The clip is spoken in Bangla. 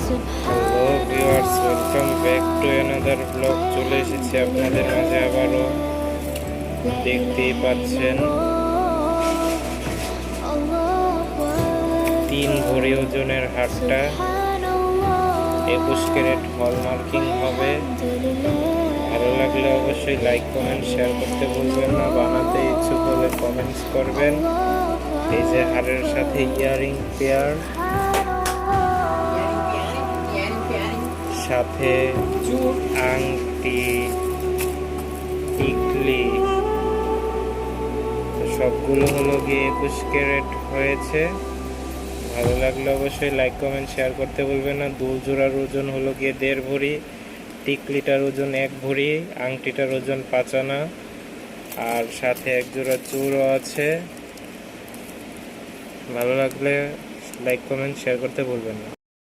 Hello viewers, welcome back to another blog. চলে এসেছি আপনাদের মাঝে আবারও। দেখতেই পাচ্ছেন 3 ভরি ওজনের হারটা 21 ক্যারেট হলমার্কিং হবে। ভালো লাগলে অবশ্যই লাইক কমেন্ট শেয়ার করতে ভুলবেন না। বানাতে ইচ্ছুক হলে কমেন্টস করবেন। এই যে হারের সাথে ইয়ারিং পেয়ার, সাথে আংটি, টিকলি, সবগুলো হলো গিয়ে 21 ক্যারেট হয়েছে। ভালো লাগলে অবশ্যই লাইক কমেন্ট শেয়ার করতে ভুলবেন না। দুল জোড়ার ওজন হলো গিয়ে 1.5 ভরি, টিকলিটার ওজন 1 ভরি, আংটিটার ওজন 5 আনা, আর সাথে 1 জোড়া চূড়ও আছে। ভালো লাগলে লাইক কমেন্ট শেয়ার করতে ভুলবেন না।